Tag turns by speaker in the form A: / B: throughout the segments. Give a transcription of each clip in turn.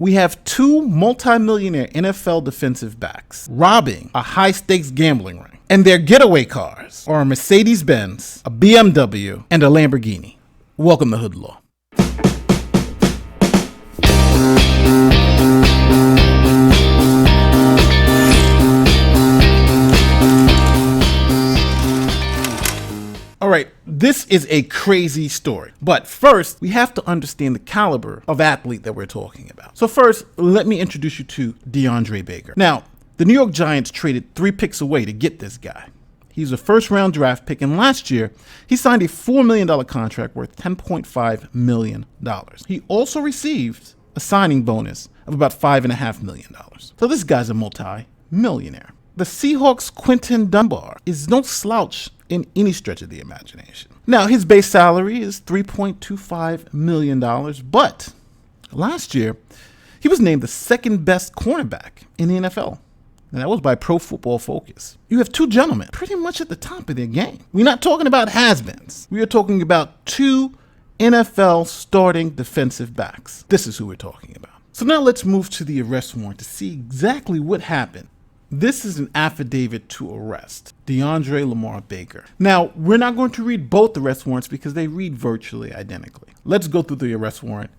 A: we have two multimillionaire NFL defensive backs robbing a high-stakes gambling ring, and their getaway cars are a Mercedes-Benz, a BMW, and a Lamborghini. Welcome to Hood Law. All right, this is a crazy story. But first, we have to understand the caliber of athlete that we're talking about. So first, let me introduce you to Deandre Baker. Now, the New York Giants traded 3 picks away to get this guy. He's a first-round draft pick, and last year, he signed a $4 million contract worth $10.5 million. He also received a signing bonus of about $5.5 million. So this guy's a multi-millionaire. The Seahawks' Quinton Dunbar is no slouch in any stretch of the imagination. Now, his base salary is $3.25 million, but last year, he was named the second best cornerback in the NFL. And that was by Pro Football Focus. You have two gentlemen pretty much at the top of their game. We're not talking about has-beens. We are talking about 2 NFL starting defensive backs. This is who we're talking about. So now let's move to the arrest warrant to see exactly what happened. This is an affidavit to arrest Deandre Lamar Baker. Now, we're not going to read both arrest warrants because they read virtually identically. Let's go through the arrest warrant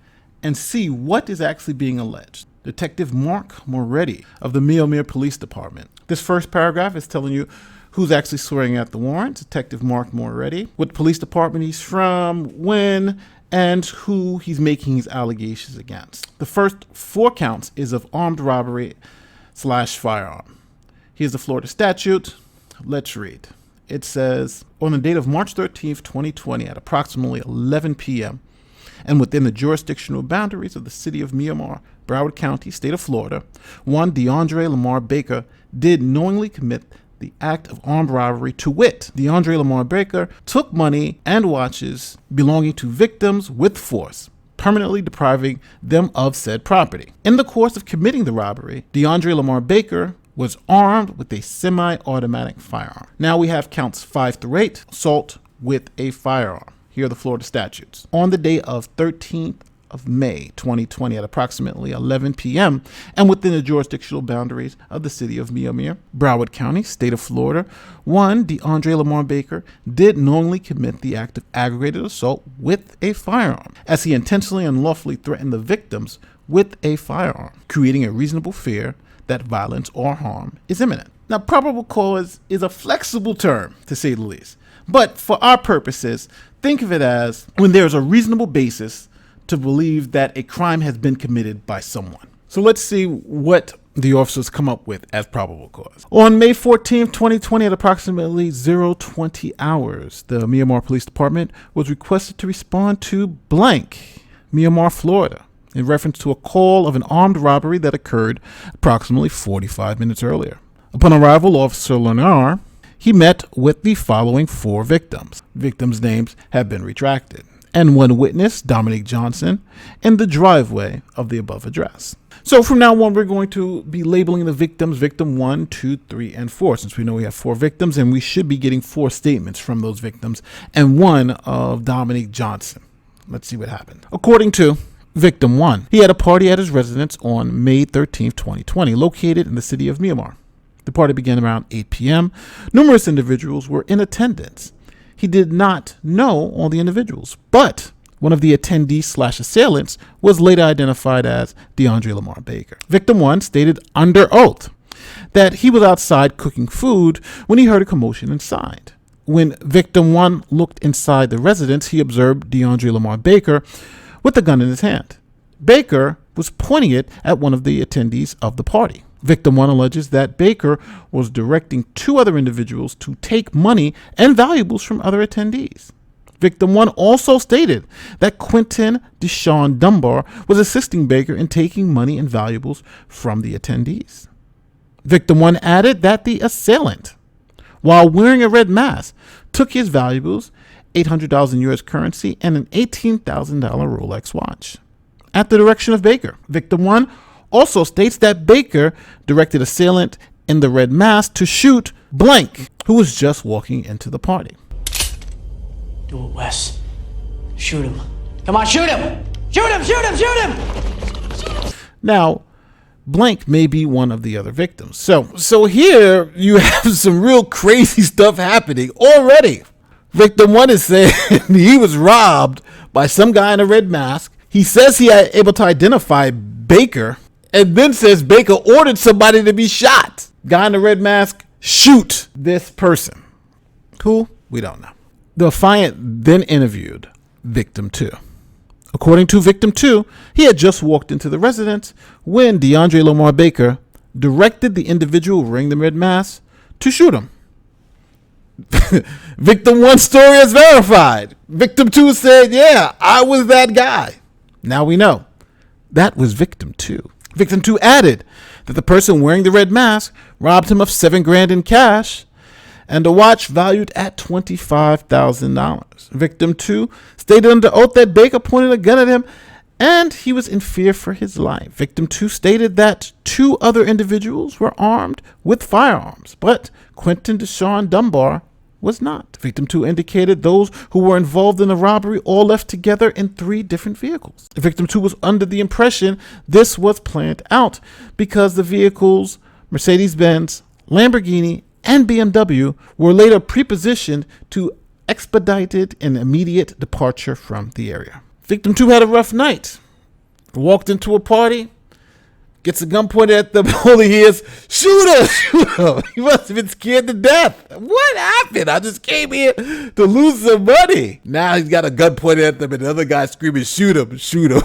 A: and see what is actually being alleged. Detective Mark Moretti of the Meomere Police Department. This first paragraph is telling you who's actually swearing at the warrant. Detective Mark Moretti, what police department he's from, when, and who he's making his allegations against. The first 4 counts is of armed robbery / firearm. Here's the Florida statute. Let's read. It says, on the date of March 13th, 2020 at approximately 11 p.m. and within the jurisdictional boundaries of the city of Meomere, Broward County, state of Florida, one Deandre Lamar Baker did knowingly commit the act of armed robbery, to wit, Deandre Lamar Baker took money and watches belonging to victims with force, permanently depriving them of said property. In the course of committing the robbery, Deandre Lamar Baker was armed with a semi-automatic firearm. Now we have counts 5 through 8, assault with a firearm. Here are the Florida statutes. On the day of 13th of May, 2020 at approximately 11 p.m. and within the jurisdictional boundaries of the city of Meomere, Broward County, state of Florida, one Deandre Lamar Baker did knowingly commit the act of aggravated assault with a firearm, as he intentionally and lawfully threatened the victims with a firearm, creating a reasonable fear that violence or harm is imminent. Now, probable cause is a flexible term, to say the least. But for our purposes, think of it as when there's a reasonable basis to believe that a crime has been committed by someone. So let's see what the officers come up with as probable cause. On May 14th, 2020 at approximately 0:20 hours, the Meomere Police Department was requested to respond to blank, Meomere, Florida, in reference to a call of an armed robbery that occurred approximately 45 minutes earlier. Upon arrival, Officer Lenar, he met with the following 4 victims. Victims' names have been retracted, and one witness, Dominic Johnson, in the driveway of the above address. So from now on, we're going to be labeling the victims, victim 1, 2, 3, and 4, since we know we have 4 victims, and we should be getting 4 statements from those victims, and one of Dominic Johnson. Let's see what happened. According to Victim 1, he had a party at his residence on May 13th, 2020, located in the city of Meomere. The party began around 8 p.m. Numerous individuals were in attendance. He did not know all the individuals, but one of the attendees/assailants was later identified as Deandre Lamar Baker. Victim 1 stated under oath that he was outside cooking food when he heard a commotion inside. When Victim 1 looked inside the residence, he observed Deandre Lamar Baker with a gun in his hand. Baker was pointing it at one of the attendees of the party. Victim 1 alleges that Baker was directing 2 other individuals to take money and valuables from other attendees. Victim 1 also stated that Quinton Dunbar was assisting Baker in taking money and valuables from the attendees. Victim 1 added that the assailant, while wearing a red mask, took his valuables, $800 in U.S. currency, and an $18,000 Rolex watch. At the direction of Baker, Victim 1 also states that Baker directed assailant in the red mask to shoot blank, who was just walking into the party.
B: Do it, Wes. Shoot him. Come on, shoot him! Shoot him! Shoot him! Shoot him!
A: Now, blank may be one of the other victims. So here you have some real crazy stuff happening already. Victim 1 is saying he was robbed by some guy in a red mask. He says he was able to identify Baker, and then says Baker ordered somebody to be shot. Guy in the red mask, shoot this person. Who? We don't know. The affiant then interviewed Victim 2. According to Victim 2, he had just walked into the residence when Deandre Lamar Baker directed the individual wearing the red mask to shoot him. Victim 1's story is verified. Victim 2 said, yeah, I was that guy. Now we know. That was Victim 2. Victim 2 added that the person wearing the red mask robbed him of $7,000 in cash and a watch valued at $25,000. Victim 2 stated under oath that Baker pointed a gun at him and he was in fear for his life. Victim 2 stated that 2 other individuals were armed with firearms, but Quinton Dunbar was not. Victim 2 indicated those who were involved in the robbery all left together in 3 different vehicles. Victim 2 was under the impression this was planned out because the vehicles, Mercedes-Benz, Lamborghini, and BMW, were later prepositioned to expedited and immediate departure from the area. Victim 2 had a rough night. Walked into a party, gets a gun pointed at them. All he hears, shoot him, shoot him. He must have been scared to death. What happened? I just came here to lose some money. Now he's got a gun pointed at them and the other guy screaming, shoot him, shoot him.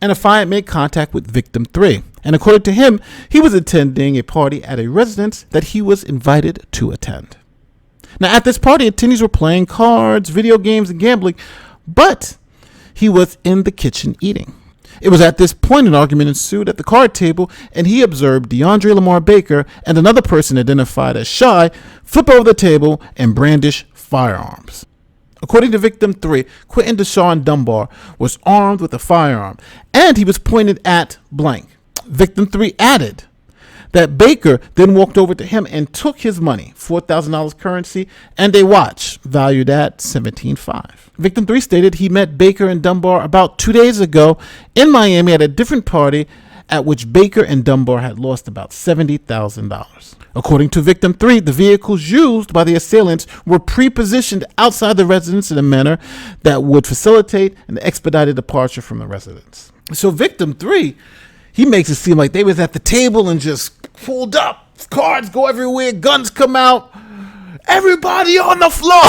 A: And affiant made contact with Victim 3. And according to him, he was attending a party at a residence that he was invited to attend. Now, at this party, attendees were playing cards, video games, and gambling, but he was in the kitchen eating. It was at this point an argument ensued at the card table, and he observed Deandre Lamar Baker and another person identified as Shy flip over the table and brandish firearms. According to Victim 3, Quinton Dunbar was armed with a firearm, and he was pointed at blank. Victim 3 added that Baker then walked over to him and took his money, $4,000 currency, and a watch valued at $17,500. Victim 3 stated he met Baker and Dunbar about 2 days ago in Miami at a different party at which Baker and Dunbar had lost about $70,000. According to Victim 3, the vehicles used by the assailants were pre-positioned outside the residence in a manner that would facilitate an expedited departure from the residence. So Victim 3, he makes it seem like they was at the table and just pulled up. Cards go everywhere, guns come out. Everybody on the floor.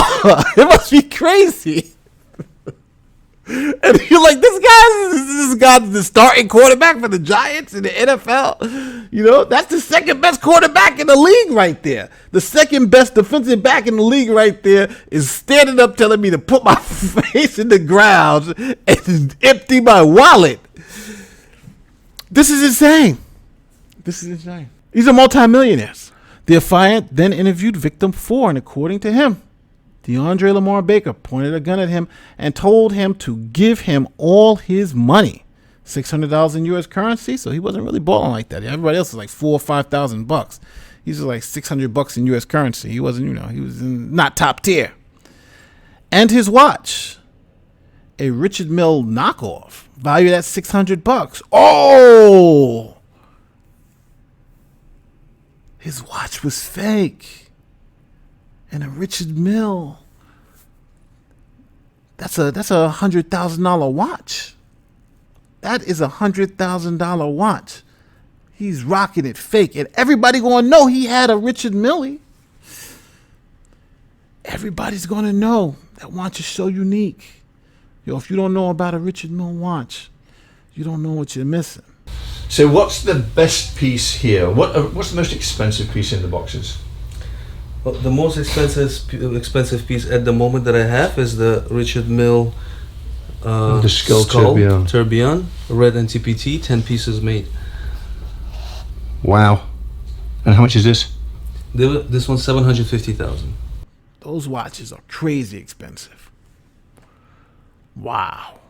A: It must be crazy. And you're like, this guy's the starting quarterback for the Giants in the NFL. You know, that's the second best quarterback in the league right there. The second best defensive back in the league right there is standing up telling me to put my face in the ground and empty my wallet. This is insane. This is insane. These are multimillionaires. The affiant then interviewed Victim 4, and according to him, Deandre Lamar Baker pointed a gun at him and told him to give him all his money, $600 in U.S. currency. So he wasn't really balling like that. Everybody else was like $4,000 or $5,000. He's like $600 in U.S. currency. He wasn't, he was not top tier. And his watch, a Richard Mille knockoff, valued at $600. Oh, his watch was fake. And a Richard Mille, that's a $100,000 watch. That is a $100,000 watch. He's rocking it fake, and everybody gonna know he had a Richard Mille. Everybody's gonna know that watch is so unique. Yo, if you don't know about a Richard Mille watch, you don't know what you're missing.
C: So, what's the best piece here? What's the most expensive piece in the boxes?
D: Well, the most expensive piece at the moment that I have is the Richard Mille
C: the skull
D: tourbillon, red NTPT, 10 pieces made.
C: Wow. And how much is this?
D: This one's $750,000.
A: Those watches are crazy expensive. Wow.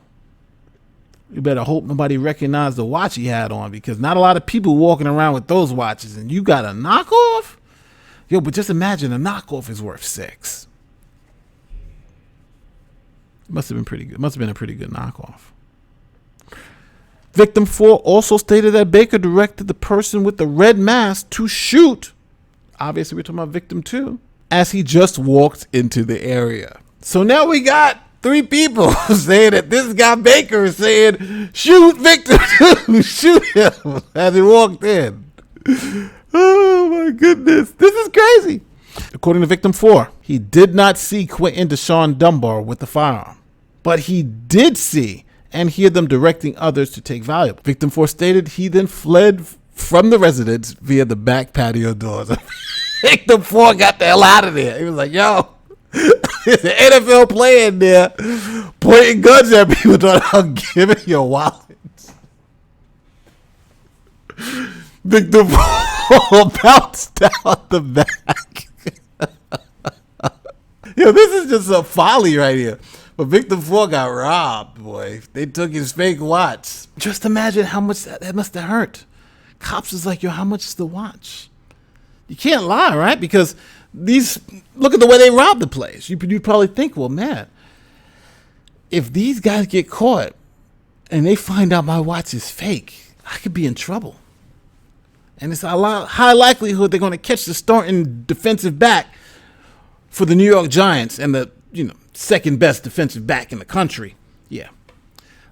A: You better hope nobody recognized the watch he had on, because not a lot of people walking around with those watches, and you got a knockoff? Yo, but just imagine a knockoff is worth $6. Must have been pretty good. Must have been a pretty good knockoff. Victim 4 also stated that Baker directed the person with the red mask to shoot. Obviously, we're talking about victim 2, as he just walked into the area. So now we got 3 people saying that this guy Baker is saying, shoot victim 2, shoot him, as he walked in. Oh my goodness, this is crazy. According to victim 4, he did not see Quinton Dunbar with the firearm, but he did see and hear them directing others to take valuables. Victim 4 stated he then fled from the residence via the back patio doors. Victim 4 got the hell out of there. He was like, yo, there's an NFL player in there pointing guns at people talking about giving your wallet. Victim 4 bounced out the back. Yo, this is just a folly right here. But victim 4 got robbed, boy. They took his fake watch. Just imagine how much that must have hurt. Cops is like, yo, how much is the watch? You can't lie, right? Because look at the way they robbed the place. You'd probably think, well, man, if these guys get caught and they find out my watch is fake, I could be in trouble. And it's a high likelihood they're going to catch the starting defensive back for the New York Giants and the second best defensive back in the country. Yeah.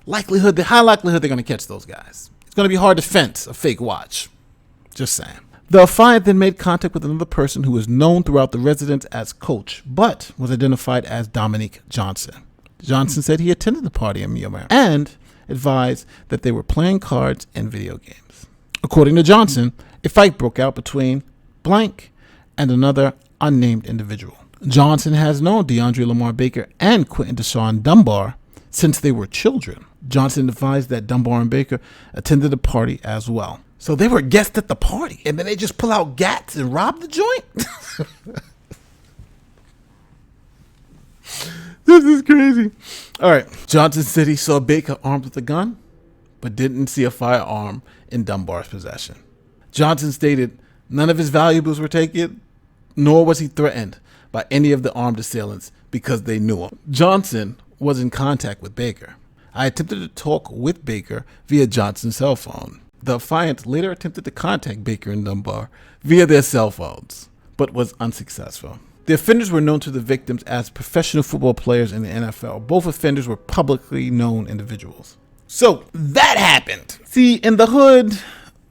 A: The high likelihood they're going to catch those guys. It's going to be hard to fence a fake watch. Just saying. The affiant then made contact with another person who was known throughout the residence as Coach, but was identified as Dominique Johnson. Johnson said he attended the party in Miami and advised that they were playing cards and video games. According to Johnson, a fight broke out between blank and another unnamed individual. Johnson has known Deandre Lamar Baker and Quinton Dunbar since they were children. Johnson advised that Dunbar and Baker attended the party as well. So they were guests at the party, and then they just pull out gats and rob the joint? This is crazy. All right. Johnson said he saw Baker armed with a gun, but didn't see a firearm in Dunbar's possession. Johnson stated none of his valuables were taken, nor was he threatened by any of the armed assailants because they knew him. Johnson was in contact with Baker. I attempted to talk with Baker via Johnson's cell phone. The affiant later attempted to contact Baker and Dunbar via their cell phones, but was unsuccessful. The offenders were known to the victims as professional football players in the NFL. Both offenders were publicly known individuals. So that happened. See, in the hood,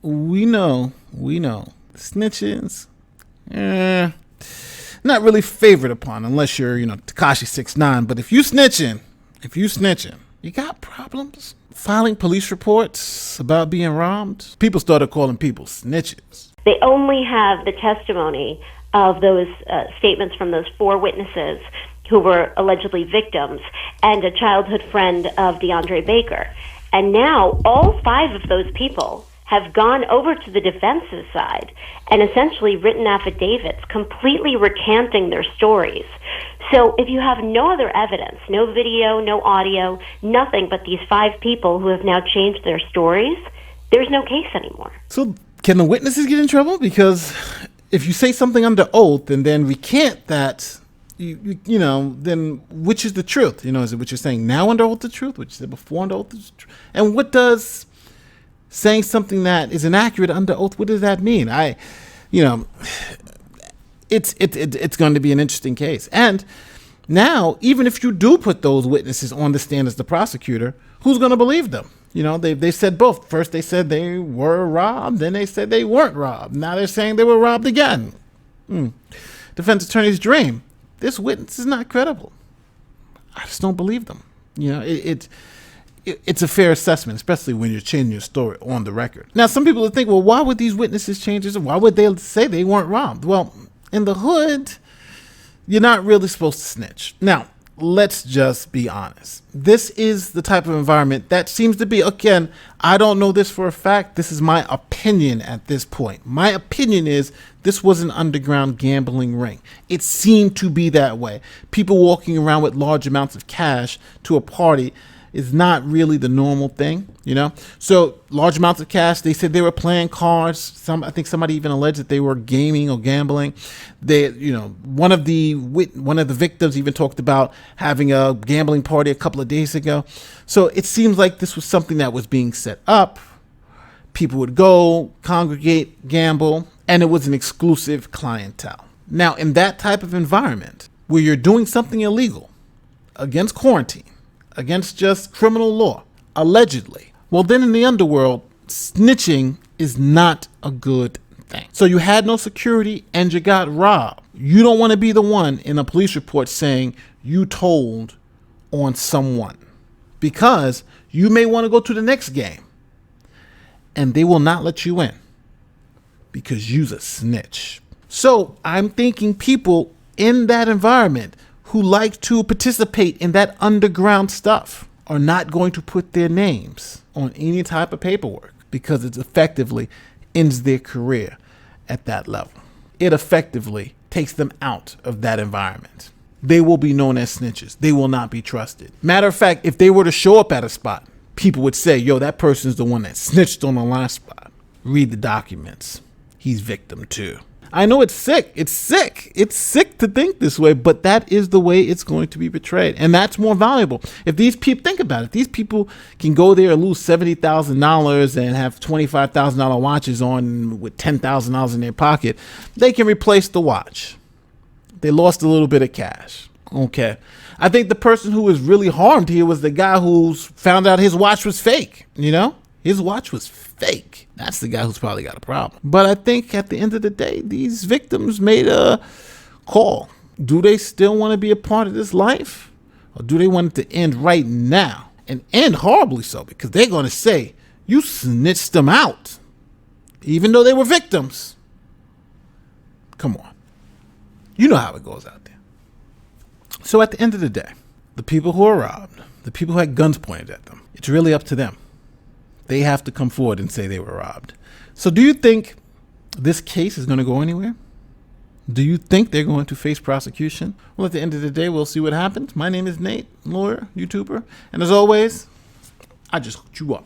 A: we know, snitches, not really favored upon unless you're, Tekashi 6ix9ine. But if you snitching, you got problems. Filing police reports about being robbed. People started calling people snitches.
E: They only have the testimony of those statements from those 4 witnesses who were allegedly victims and a childhood friend of Deandre Baker. And now all 5 of those people have gone over to the defense's side and essentially written affidavits completely recanting their stories. So if you have no other evidence, no video, no audio, nothing but these 5 people who have now changed their stories, there's no case anymore.
A: So can the witnesses get in trouble? Because if you say something under oath and then recant that, then which is the truth? Is it what you're saying now under oath the truth? What you said before under oath is the truth? And what does saying something that is inaccurate under oath, what does that mean? It's going to be an interesting case. And now, even if you do put those witnesses on the stand as the prosecutor, who's going to believe them? They said both. First they said they were robbed, then they said they weren't robbed. Now they're saying they were robbed again. Defense attorney's dream. This witness is not credible. I just don't believe them. It's a fair assessment, especially when you're changing your story on the record. Now, some people will think, well, why would these witnesses change this? Why would they say they weren't robbed? Well, in the hood, you're not really supposed to snitch. Now, let's just be honest. This is the type of environment that seems to be, again, I don't know this for a fact. This is my opinion at this point. My opinion is this was an underground gambling ring. It seemed to be that way. People walking around with large amounts of cash to a party is not really the normal thing, you know? So large amounts of cash. They said they were playing cards. I think somebody even alleged that they were gaming or gambling. They, you know, one of the victims even talked about having a gambling party a couple of days ago. So it seems like this was something that was being set up. People would go, congregate, gamble, and it was an exclusive clientele. Now, in that type of environment where you're doing something illegal against quarantine, against just criminal law, allegedly, well, then in the underworld, snitching is not a good thing. So you had no security and you got robbed. You don't want to be the one in a police report saying you told on someone, because you may want to go to the next game and they will not let you in because you's a snitch. So I'm thinking people in that environment who like to participate in that underground stuff are not going to put their names on any type of paperwork because it effectively ends their career at that level. It effectively takes them out of that environment. They will be known as snitches. They will not be trusted. Matter of fact, if they were to show up at a spot, people would say, yo, that person's the one that snitched on the last spot. Read the documents. He's victim too. I know it's sick. It's sick. It's sick to think this way, but that is the way it's going to be portrayed. And that's more valuable. If these people, think about it, these people can go there and lose $70,000 and have $25,000 watches on with $10,000 in their pocket. They can replace the watch. They lost a little bit of cash. Okay. I think the person who was really harmed here was the guy who found out his watch was fake, you know? His watch was fake. That's the guy who's probably got a problem. But I think at the end of the day, these victims made a call. Do they still want to be a part of this life? Or do they want it to end right now? And end horribly so, because they're going to say, you snitched them out. Even though they were victims. Come on. You know how it goes out there. So at the end of the day, the people who are robbed, the people who had guns pointed at them, it's really up to them. They have to come forward and say they were robbed. So do you think this case is going to go anywhere? Do you think they're going to face prosecution? Well, at the end of the day, we'll see what happens. My name is Nate, lawyer, YouTuber. And as always, I just hooked you up.